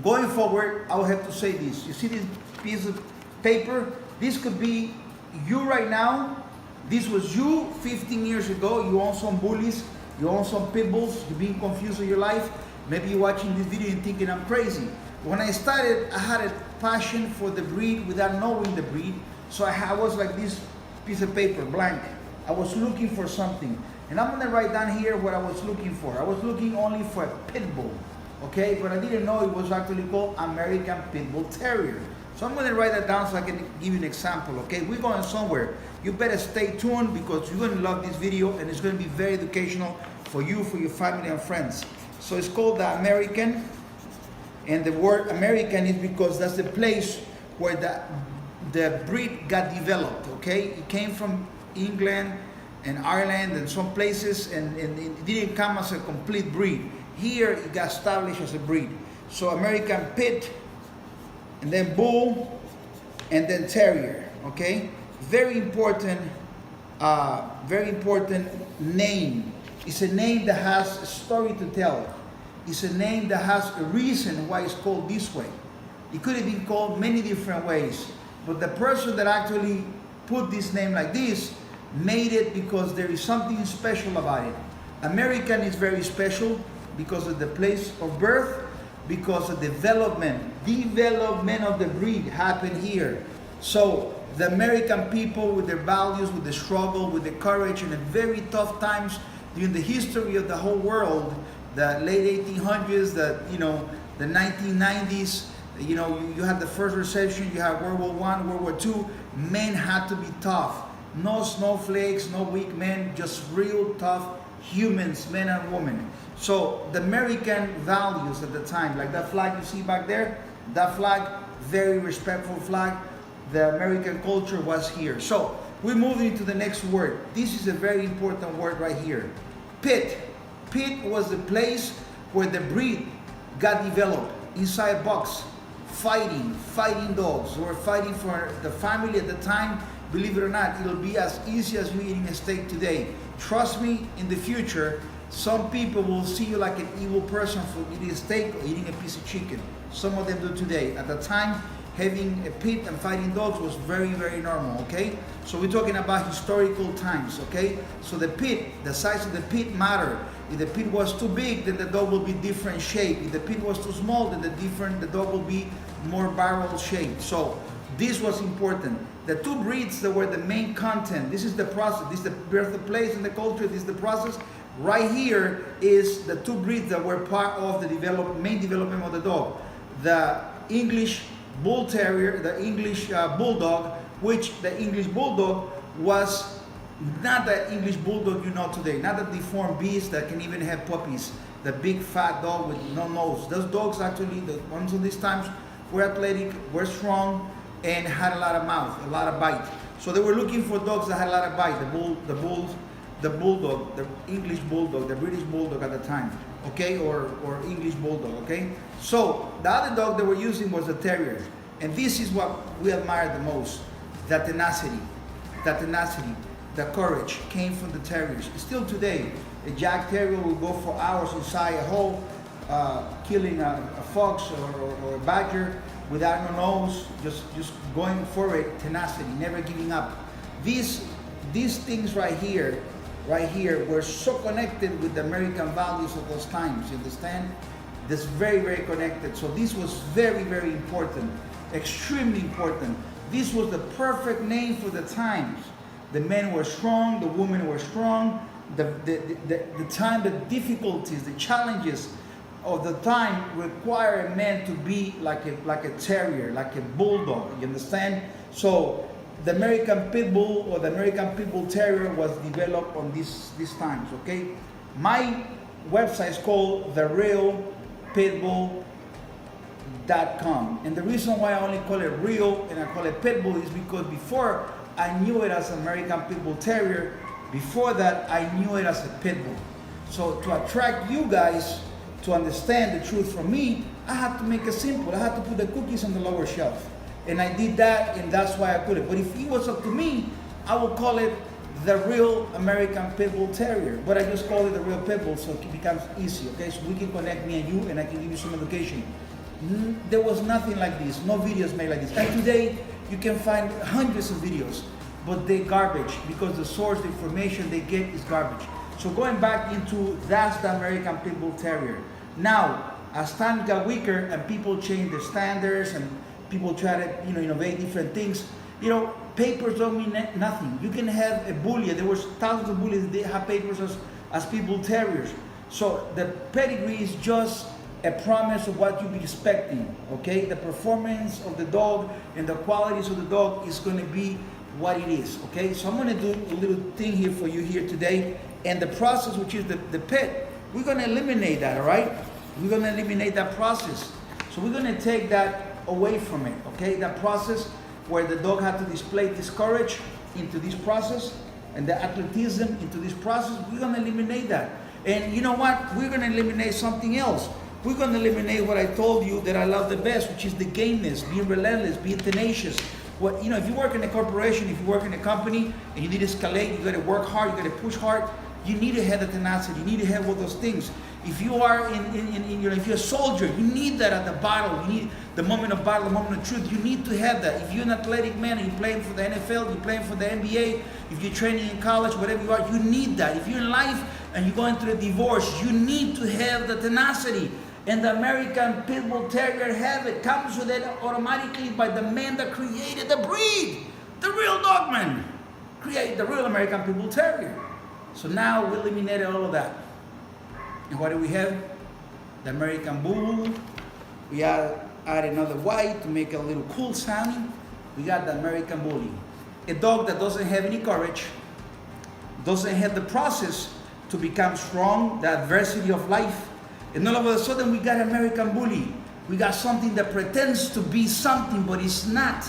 Going forward, I will have to say this. You see this piece of paper? This could be you right now. This was you 15 years ago. You own some bullies. You own some pit bulls. You're being confused in your life. Maybe you're watching this video and thinking I'm crazy. When I started, I had a passion for the breed without knowing the breed. So I was like this piece of paper, blank. I was looking for something. And I'm gonna write down here what I was looking for. I was looking only for a pit bull, okay? But I didn't know it was actually called American Pit Bull Terrier. So I'm gonna write that down so I can give you an example, okay? We're going somewhere. You better stay tuned because you're gonna love this video and it's gonna be very educational for you, for your family and friends. So it's called the American, and the word American is because that's the place where the breed got developed, okay? It came from England and Ireland and some places, and it didn't come as a complete breed. Here it got established as a breed. So American Pit, and then Bull, and then Terrier, okay? Very important name. It's a name that has a story to tell. It's a name that has a reason why it's called this way. It could have been called many different ways, but the person that actually put this name like this made it because there is something special about it. American is very special because of the place of birth, because of development of the breed happened here. So the American people with their values, with the struggle, with the courage, and the very tough times during the history of the whole world, the late 1800s, the 1990s, you had the first recession, you had World War I, World War II. Men had to be tough. No snowflakes, no weak men, just real tough humans, men and women. So the American values at the time, like that flag you see back there, that flag, very respectful flag. The American culture was here. So we move into the next word. This is a very important word right here. Pit. Pit was the place where the breed got developed, inside a box, fighting dogs. They were fighting for the family at the time. Believe it or not, it'll be as easy as you eating a steak today. Trust me, in the future, some people will see you like an evil person for eating a steak or eating a piece of chicken. Some of them do today. At the time, having a pit and fighting dogs was very, very normal, okay? So we're talking about historical times, okay? So the pit, the size of the pit mattered. If the pit was too big, then the dog will be different shape. If the pit was too small, then the dog will be more barrel shaped. So this was important. The two breeds that were the main content, this is the process, this is the birthplace and the culture, this is the process. Right here is the two breeds that were part of the main development of the dog. The English Bull Terrier, the English Bulldog, which the English Bulldog was not the English Bulldog you know today, not the deformed beast that can even have puppies, the big fat dog with no nose. Those dogs actually, the ones of these times, were athletic, were strong, and had a lot of mouth, a lot of bite. So they were looking for dogs that had a lot of bite, the Bulldog, the English Bulldog, the British Bulldog at the time, okay, or English Bulldog, okay? So the other dog they were using was the Terrier, and this is what we admire the most, the tenacity, the courage came from the Terriers. Still today, a Jack Terrier will go for hours inside a hole, killing a fox or a badger without no nose, just going for it, tenacity, never giving up. These things right here were so connected with the American values of those times, you understand? That's very, very connected. So this was very, very important, extremely important. This was the perfect name for the times. The men were strong, the women were strong. The time, the difficulties, the challenges of the time require a man to be like a terrier, like a bulldog, you understand? So the American Pit Bull or the American Pit Bull Terrier was developed on these times, okay? My website is called the Real Pitbull.com, and the reason why I only call it real and I call it Pitbull is because before I knew it as American Pit Bull Terrier, before that I knew it as a pit bull. So to attract you guys to understand the truth from me, I had to make it simple. I had to put the cookies on the lower shelf. And I did that, and that's why I put it. But if it was up to me, I would call it the Real American Pit Bull Terrier. But I just call it the Real Pit Bull so it becomes easy, okay? So we can connect, me and you, and I can give you some education. There was nothing like this, no videos made like this. And today, you can find hundreds of videos, but they're garbage because the source, the information they get is garbage. So going back into, that's the American Pit Bull Terrier. Now, as time got weaker and people changed their standards and people try to, innovate different things, papers don't mean nothing. You can have a bully. There was thousands of bullies that have papers as Pit Bull Terriers. So the pedigree is just a promise of what you be expecting, okay? The performance of the dog and the qualities of the dog is gonna be what it is, okay? So I'm gonna do a little thing here for you here today. And the process, which is the pit, we're gonna eliminate that, all right? We're gonna eliminate that process. So we're gonna take that away from it, okay? That process where the dog had to display this courage into this process and the athleticism into this process, we're gonna eliminate that. And you know what? We're gonna eliminate something else. We're gonna eliminate what I told you that I love the best, which is the gameness, being relentless, being tenacious. If you work in a corporation, if you work in a company and you need to escalate, you gotta work hard, you gotta push hard, you need to have the tenacity, you need to have all those things. If you are if you're a soldier, you need that at the battle. You need the moment of battle, the moment of truth. You need to have that. If you're an athletic man and you're playing for the NFL, you're playing for the NBA, if you're training in college, whatever you are, you need that. If you're in life and you're going through a divorce, you need to have the tenacity. And the American Pit Bull Terrier have it. Comes with it automatically by the man that created the breed. The real dogman created the real American Pit Bull Terrier. So now we eliminated all of that. And what do we have? The American Bull. We add another white to make it a little cool sounding. We got the American Bully. A dog that doesn't have any courage, doesn't have the process to become strong, the adversity of life. And all of a sudden we got American Bully. We got something that pretends to be something, but it's not.